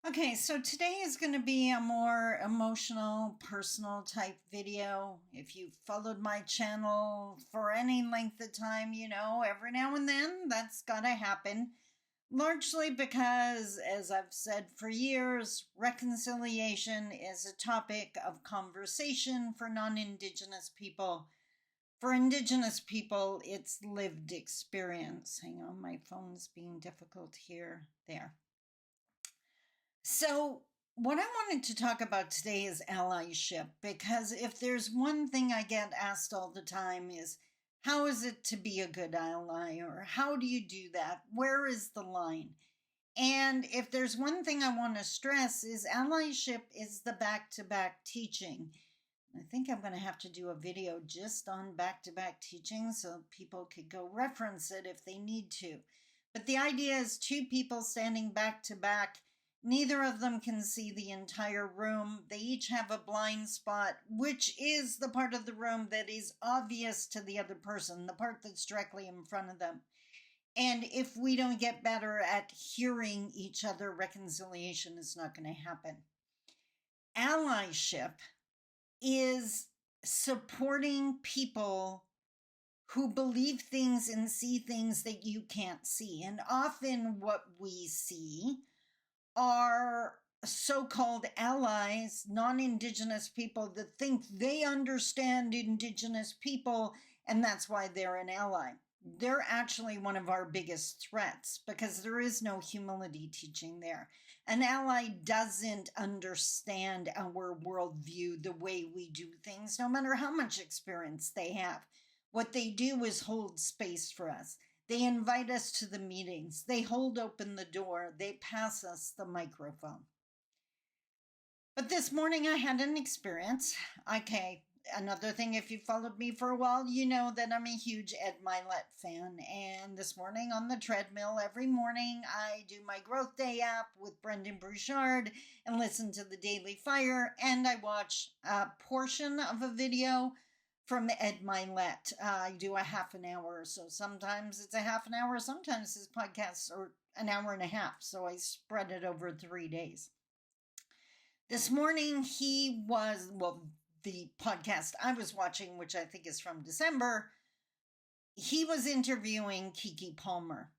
Okay, so today is going to be a more emotional, personal type video. If you've followed my channel for any length of time, every now and then that's got to happen. Largely because, as I've said for years, reconciliation is a topic of conversation for non Indigenous people. For Indigenous people, it's lived experience. Hang on, my phone's being difficult here. There. So, what I wanted to talk about today is allyship because if there's one thing I get asked all the time is how is it to be a good ally or how do you do that? Where is the line? And if there's one thing I want to stress is allyship is the back-to-back teaching. I think I'm going to have to do a video just on back-to-back teaching so people could go reference it if they need to. But the idea is two people standing back to back. Neither of them can see the entire room. They each have a blind spot, which is the part of the room that is obvious to the other person, the part that's directly in front of them. And if we don't get better at hearing each other, reconciliation is not going to happen. Allyship is supporting people who believe things and see things that you can't see. And often what we see are so-called allies, non-Indigenous people that think they understand Indigenous people, and that's why they're an ally. They're actually one of our biggest threats because there is no humility teaching there. An ally doesn't understand our worldview the way we do things, no matter how much experience they have. What they do is hold space for us. They invite us to the meetings. They hold open the door. They pass us the microphone. But this morning I had an experience. Okay, another thing, if you followed me for a while, you know that I'm a huge Ed Mylett fan. And this morning on the treadmill, every morning I do my Growth Day app with Brendan Burchard and listen to the Daily Fire. And I watch a portion of a video from Ed Mylett. I do a half an hour, so sometimes it's a half an hour, sometimes his podcasts are an hour and a half, so I spread it over 3 days. This morning the podcast I was watching, which I think is from December, he was interviewing Keke Palmer,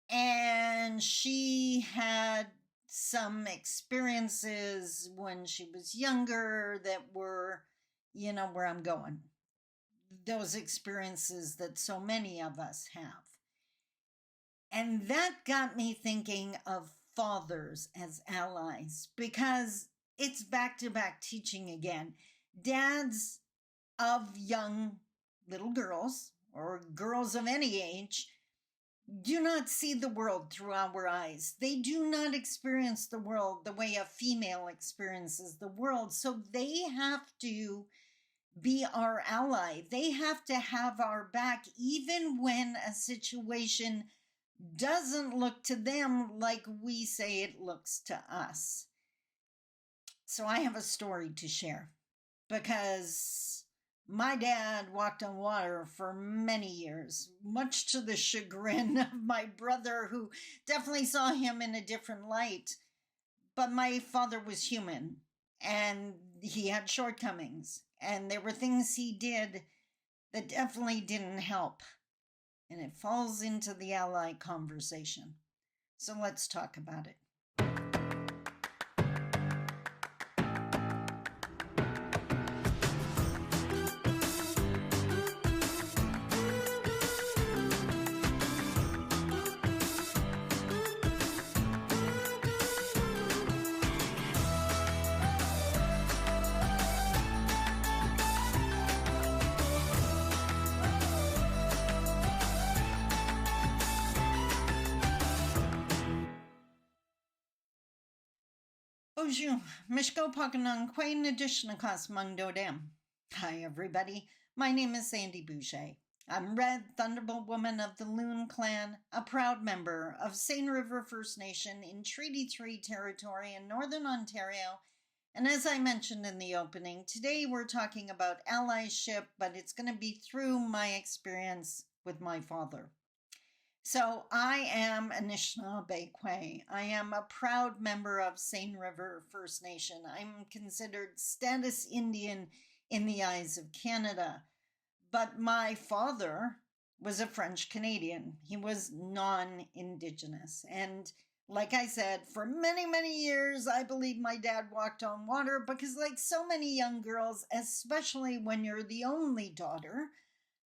and she had some experiences when she was younger that were, where I'm going. Those experiences that so many of us have. And that got me thinking of fathers as allies because it's back-to-back teaching again. Dads of young little girls or girls of any age do not see the world through our eyes. They do not experience the world the way a female experiences the world. So they have to be our ally. They have to have our back even when a situation doesn't look to them like we say it looks to us. So I have a story to share because my dad walked on water for many years, much to the chagrin of my brother, who definitely saw him in a different light. But my father was human and he had shortcomings. And there were things he did that definitely didn't help. And it falls into the ally conversation. So let's talk about it. Bonjour, Mishko Pakanang Quain Adishnakas Mungdodem. Hi, everybody. My name is Sandy Boucher. I'm Red Thunderbolt Woman of the Loon Clan, a proud member of Seine River First Nation in Treaty 3 territory in Northern Ontario. And as I mentioned in the opening, today we're talking about allyship, but it's going to be through my experience with my father. So I am Anishinaabe. I am a proud member of Seine River First Nation. I'm considered status Indian in the eyes of Canada. But my father was a French Canadian. He was non Indigenous. And like I said, for many, many years, I believe my dad walked on water because, like so many young girls, especially when you're the only daughter,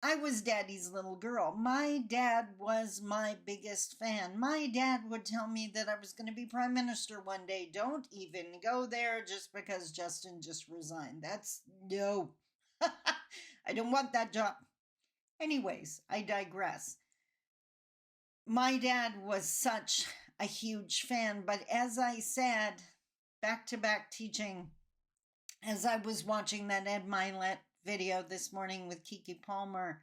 I was daddy's little girl. My dad was my biggest fan. My dad would tell me that I was going to be prime minister one day. Don't even go there just because Justin just resigned. That's no. I don't want that job. Anyways, I digress. My dad was such a huge fan, but as I said, back to back teaching, as I was watching that Ed Milet video this morning with Keke Palmer,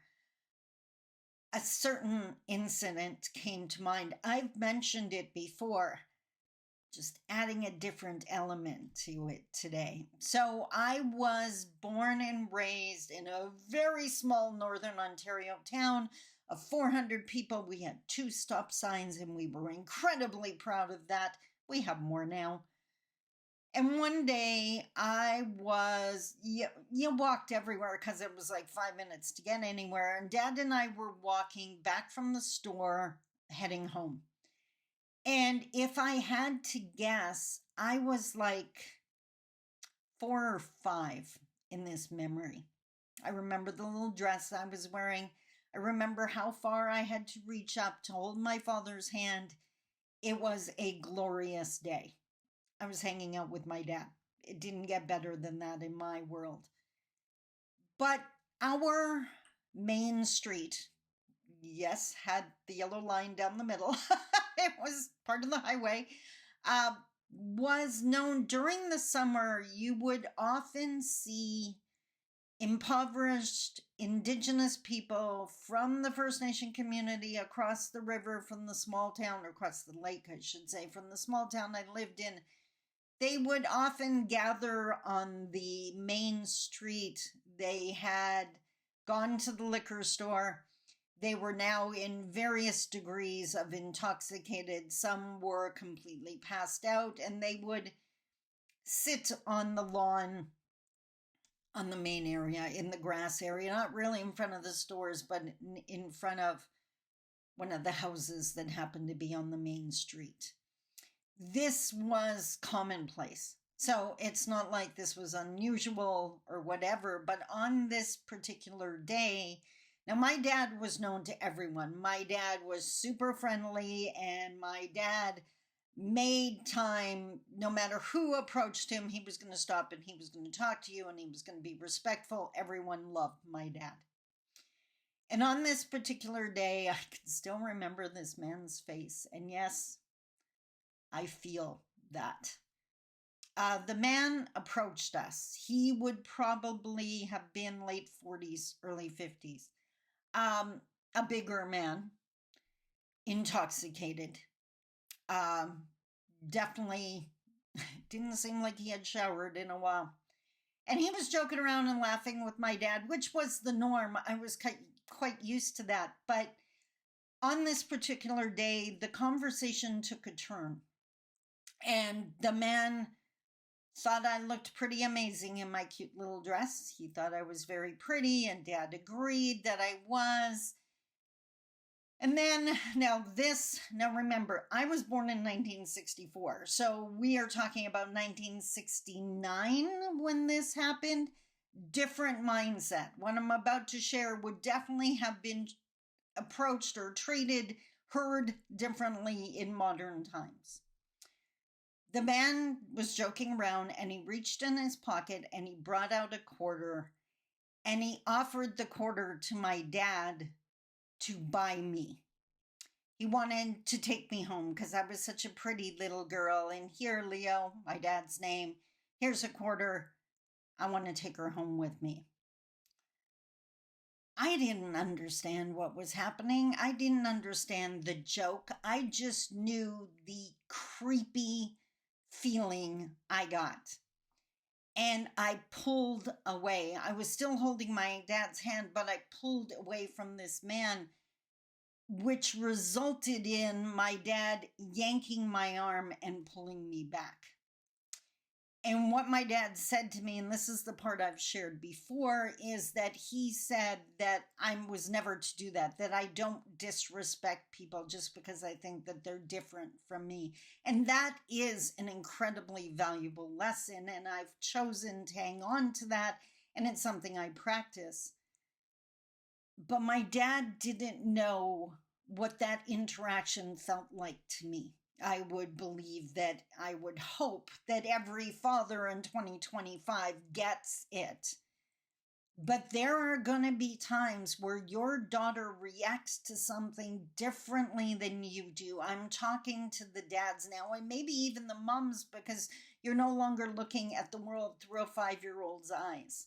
a certain incident came to mind. I've mentioned it before, just adding a different element to it today. So I was born and raised in a very small northern Ontario town of 400 people. We had 2 stop signs and we were incredibly proud of that. We have more now. And one day I was, you walked everywhere because it was like 5 minutes to get anywhere. And Dad and I were walking back from the store heading home. And if I had to guess, I was like 4 or 5 in this memory. I remember the little dress I was wearing. I remember how far I had to reach up to hold my father's hand. It was a glorious day. I was hanging out with my dad. It didn't get better than that in my world. But our main street, yes, had the yellow line down the middle. It was part of the highway. Was known during the summer, you would often see impoverished Indigenous people from the First Nation community across the river from the small town, or across the lake, I should say, from the small town I lived in. They would often gather on the main street. They had gone to the liquor store. They were now in various degrees of intoxicated. Some were completely passed out, and they would sit on the lawn on the main area, in the grass area, not really in front of the stores, but in front of one of the houses that happened to be on the main street. This was commonplace. So it's not like this was unusual or whatever, but on this particular day, now my dad was known to everyone. My dad was super friendly, and my dad made time. No matter who approached him, he was going to stop and he was going to talk to you and he was going to be respectful. Everyone loved my dad. And on this particular day, I can still remember this man's face. And yes, I feel that. The man approached us. He would probably have been late 40s, early 50s. A bigger man, intoxicated. Definitely didn't seem like he had showered in a while. And he was joking around and laughing with my dad, which was the norm. I was quite used to that. But on this particular day, the conversation took a turn. And the man thought I looked pretty amazing in my cute little dress. He thought I was very pretty, and Dad agreed that I was. And then, now remember, I was born in 1964, so we are talking about 1969 when this happened. Different mindset. What I'm about to share would definitely have been approached or treated, heard differently in modern times. The man was joking around, and he reached in his pocket and he brought out a quarter, and he offered the quarter to my dad to buy me. He wanted to take me home because I was such a pretty little girl. And here, Leo, my dad's name, here's a quarter. I want to take her home with me. I didn't understand what was happening. I didn't understand the joke. I just knew the creepy feeling I got. And I pulled away. I was still holding my dad's hand, but I pulled away from this man which resulted in my dad yanking my arm and pulling me back. And what my dad said to me, and this is the part I've shared before, is that he said that I was never to do that I don't disrespect people just because I think that they're different from me. And that is an incredibly valuable lesson, and I've chosen to hang on to that, and it's something I practice. But my dad didn't know what that interaction felt like to me. I would believe that, I would hope that every father in 2025 gets it. But there are going to be times where your daughter reacts to something differently than you do. I'm talking to the dads now, and maybe even the moms, because you're no longer looking at the world through a 5-year-old's eyes.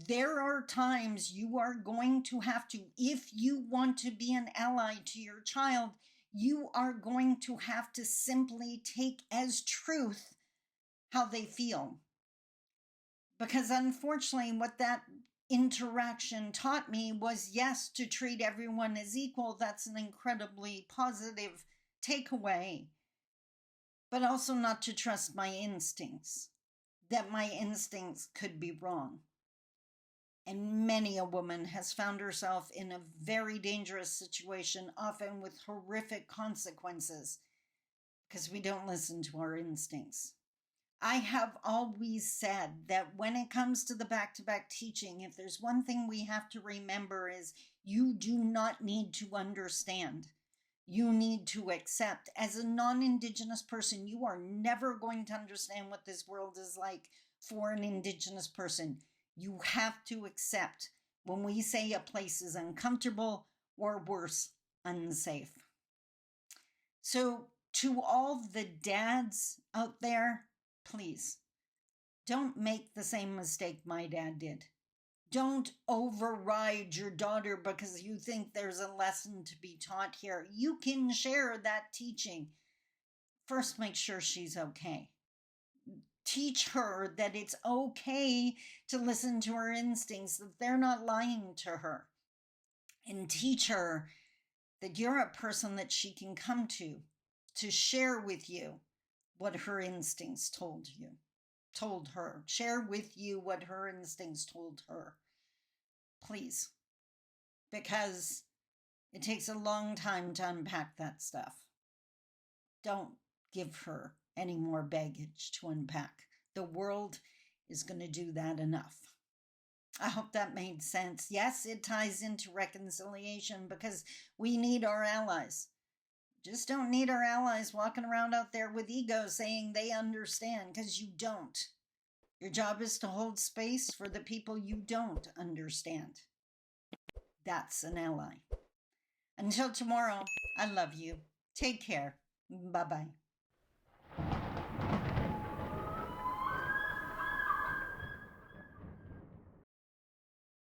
There are times you are going to have to, if you want to be an ally to your child, you are going to have to simply take as truth how they feel. Because unfortunately, what that interaction taught me was, yes, to treat everyone as equal. That's an incredibly positive takeaway. But also not to trust my instincts, that my instincts could be wrong. And many a woman has found herself in a very dangerous situation, often with horrific consequences, because we don't listen to our instincts. I have always said that when it comes to the back-to-back teaching, if there's one thing we have to remember is you do not need to understand. You need to accept. As a non-Indigenous person, you are never going to understand what this world is like for an Indigenous person. You have to accept when we say a place is uncomfortable or worse, unsafe. So to all the dads out there, please don't make the same mistake my dad did. Don't override your daughter because you think there's a lesson to be taught here. You can share that teaching. First, make sure she's okay. Teach her that it's okay to listen to her instincts, that they're not lying to her. And teach her that you're a person that she can come to share with you what her instincts told her. Share with you what her instincts told her. Please. Because it takes a long time to unpack that stuff. Don't give her any more baggage to unpack. The world is going to do that enough. I hope that made sense. Yes, it ties into reconciliation because we need our allies. Just don't need our allies walking around out there with ego saying they understand, because you don't. Your job is to hold space for the people you don't understand. That's an ally. Until tomorrow, I love you. Take care. Bye-bye.